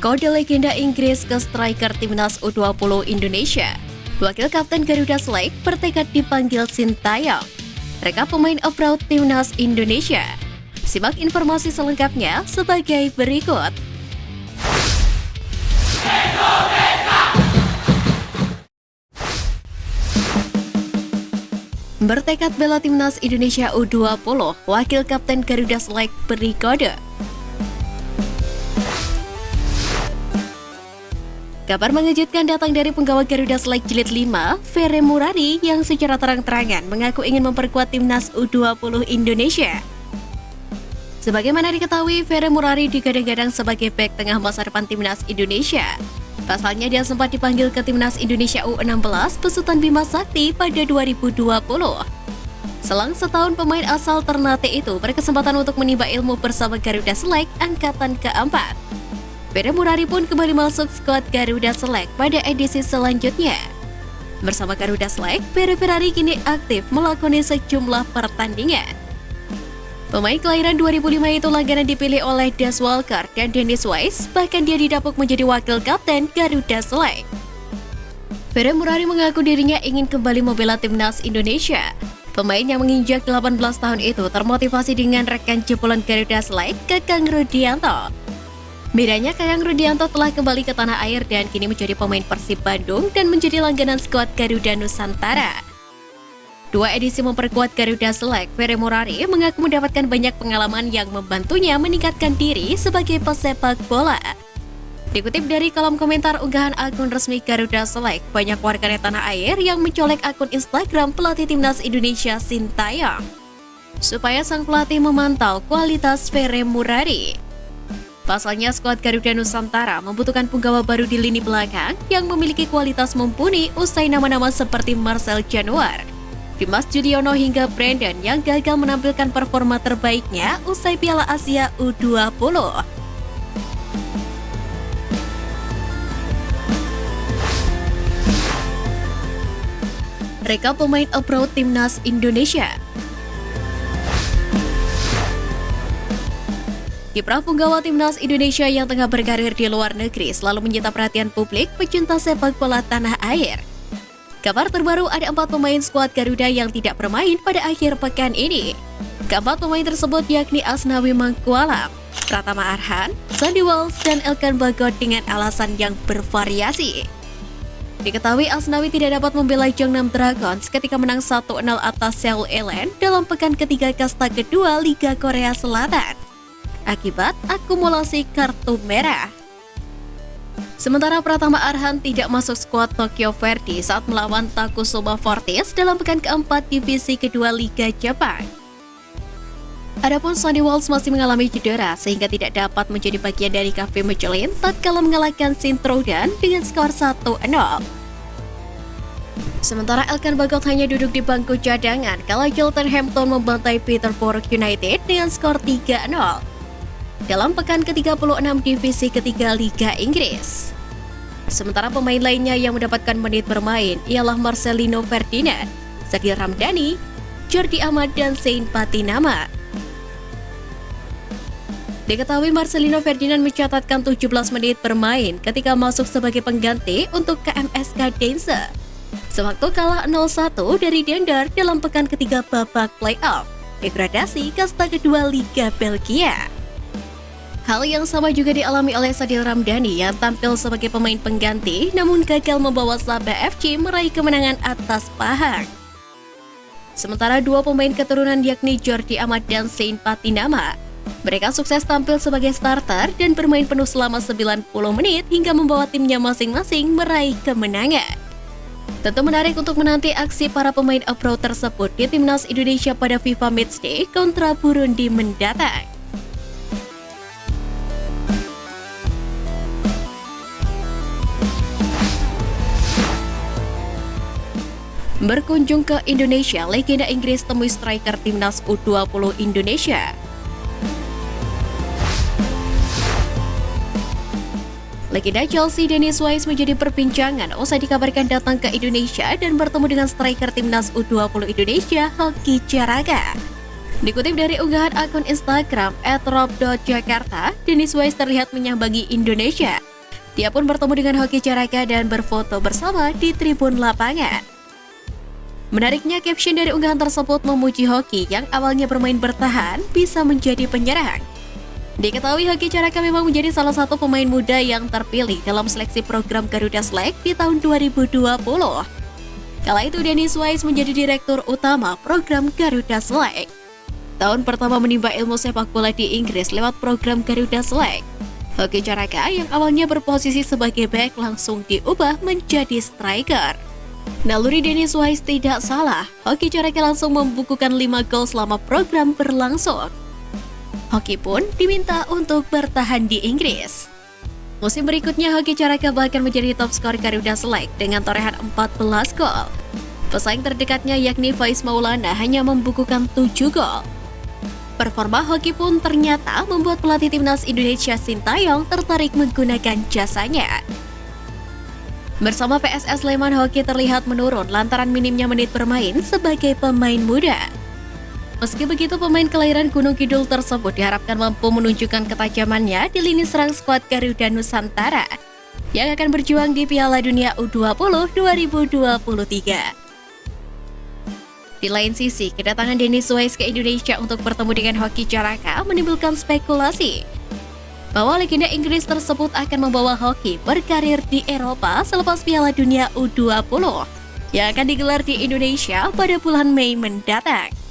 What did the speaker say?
Kode legenda Inggris ke striker timnas U20 Indonesia. Wakil Kapten Garuda Select bertekad dipanggil Sintayong. Rekap pemain abroad timnas Indonesia. Simak informasi selengkapnya sebagai berikut. Bertekad bela timnas Indonesia U20, Wakil Kapten Garuda Select beri kode. Kabar mengejutkan datang dari penggawa Garuda Select Jilid 5, Ferry Murari, yang secara terang-terangan mengaku ingin memperkuat timnas U20 Indonesia. Sebagaimana diketahui, Ferry Murari digadang-gadang sebagai bek tengah masa depan timnas Indonesia. Pasalnya dia sempat dipanggil ke timnas Indonesia U16 besutan Bima Sakti pada 2020. Selang setahun, pemain asal Ternate itu berkesempatan untuk menimba ilmu bersama Garuda Select angkatan keempat. Ferry Murari pun kembali masuk skuad Garuda Select pada edisi selanjutnya. Bersama Garuda Select, Ferry Murari kini aktif melakoni sejumlah pertandingan. Pemain kelahiran 2005 itu langganan dipilih oleh Das Walker dan Dennis Wise, bahkan dia didapuk menjadi wakil kapten Garuda Select. Ferry Murari mengaku dirinya ingin kembali membela timnas Indonesia. Pemain yang menginjak 18 tahun itu termotivasi dengan rekan jebolan Garuda Select, Kakang Rudianto. Bedanya, Kakang Rudianto telah kembali ke tanah air dan kini menjadi pemain Persib Bandung dan menjadi langganan skuad Garuda Nusantara. Dua edisi memperkuat Garuda Select, Ferry Murari mengaku mendapatkan banyak pengalaman yang membantunya meningkatkan diri sebagai pesepak bola. Dikutip dari kolom komentar unggahan akun resmi Garuda Select, banyak warganet tanah air yang mencolek akun Instagram pelatih timnas Indonesia Sintayong supaya sang pelatih memantau kualitas Ferry Murari. Pasalnya, skuad Garuda Nusantara membutuhkan punggawa baru di lini belakang yang memiliki kualitas mumpuni usai nama-nama seperti Marcel Januar, Dimas Judiono hingga Brandon yang gagal menampilkan performa terbaiknya usai Piala Asia U20. Rekap pemain abroad timnas Indonesia. Kiprah punggawa timnas Indonesia yang tengah berkarir di luar negeri selalu menyita perhatian publik pecinta sepak bola tanah air. Kabar terbaru, ada 4 pemain skuad Garuda yang tidak bermain pada akhir pekan ini. Keempat pemain tersebut yakni Asnawi Mangkualam, Pratama Arhan, Sandy Walsh, dan Elkan Bagot dengan alasan yang bervariasi. Diketahui Asnawi tidak dapat membela Jeonnam Dragons ketika menang 1-0 atas Seoul Elen dalam pekan ketiga kasta kedua Liga Korea Selatan akibat akumulasi kartu merah. Sementara Pratama Arhan tidak masuk skuad Tokyo Verdy saat melawan Takusuma Fortis dalam pekan keempat divisi kedua Liga Jepang. Adapun Sandy Walsh masih mengalami cedera sehingga tidak dapat menjadi bagian dari KV Michelin tatkala mengalahkan Sintrodon dengan skor 1-0. Sementara Elkan Bagot hanya duduk di bangku cadangan kala Cheltenham membantai Peterborough United dengan skor 3-0 dalam pekan ke-36 divisi ketiga Liga Inggris. Sementara pemain lainnya yang mendapatkan menit bermain ialah Marcelino Ferdinand, Sadil Ramdhani, Jordi Amat, dan Zain Patinama. Diketahui Marcelino Ferdinand mencatatkan 17 menit bermain ketika masuk sebagai pengganti untuk KMSK Dense sewaktu kalah 0-1 dari Dender dalam pekan ketiga babak playoff degradasi kasta kedua Liga Belgia. Hal yang sama juga dialami oleh Sadil Ramdhani yang tampil sebagai pemain pengganti namun gagal membawa Sabah FC meraih kemenangan atas Pahang. Sementara dua pemain keturunan yakni Jordi Amat dan Zain Patinama, mereka sukses tampil sebagai starter dan bermain penuh selama 90 menit hingga membawa timnya masing-masing meraih kemenangan. Tentu menarik untuk menanti aksi para pemain abroad tersebut di timnas Indonesia pada FIFA Matchday kontra Burundi mendatang. Berkunjung ke Indonesia, legenda Inggris temui striker timnas U20 Indonesia. Legenda Chelsea Dennis Wise menjadi perbincangan usai dikabarkan datang ke Indonesia dan bertemu dengan striker timnas U20 Indonesia, Hoki Caraga. Dikutip dari unggahan akun Instagram @rob.jakarta, Dennis Wise terlihat menyambangi Indonesia Dia pun bertemu dengan Hoki Caraka dan berfoto bersama di tribun lapangan. Menariknya, caption dari unggahan tersebut memuji Hoki yang awalnya bermain bertahan bisa menjadi penyerang. Diketahui Hoki Caraka memang menjadi salah satu pemain muda yang terpilih dalam seleksi program Garuda Select di tahun 2020. Kala itu Dennis Wise menjadi direktur utama program Garuda Select. Tahun pertama menimba ilmu sepak bola di Inggris lewat program Garuda Select. Hoki Caraka yang awalnya berposisi sebagai bek langsung diubah menjadi striker. Naluri Dennis Wise tidak salah, Hoki Caraka langsung membukukan 5 gol selama program berlangsung. Hoki pun diminta untuk bertahan di Inggris. Musim berikutnya Hoki Caraka bahkan menjadi top skor Garuda Select dengan torehan 14 gol. Pesaing terdekatnya yakni Faiz Maulana hanya membukukan 7 gol. Performa Hoki pun ternyata membuat pelatih timnas Indonesia Sintayong tertarik menggunakan jasanya. Bersama PSS Sleman, Hoki terlihat menurun lantaran minimnya menit bermain sebagai pemain muda. Meski begitu, pemain kelahiran Gunung Kidul tersebut diharapkan mampu menunjukkan ketajamannya di lini serang skuad Garuda Nusantara yang akan berjuang di Piala Dunia U20 2023. Di lain sisi, kedatangan Dennis Wise ke Indonesia untuk bertemu dengan Hoki Caraka menimbulkan spekulasi bahwa legenda Inggris tersebut akan membawa Hoki berkarir di Eropa selepas Piala Dunia U20 yang akan digelar di Indonesia pada bulan Mei mendatang.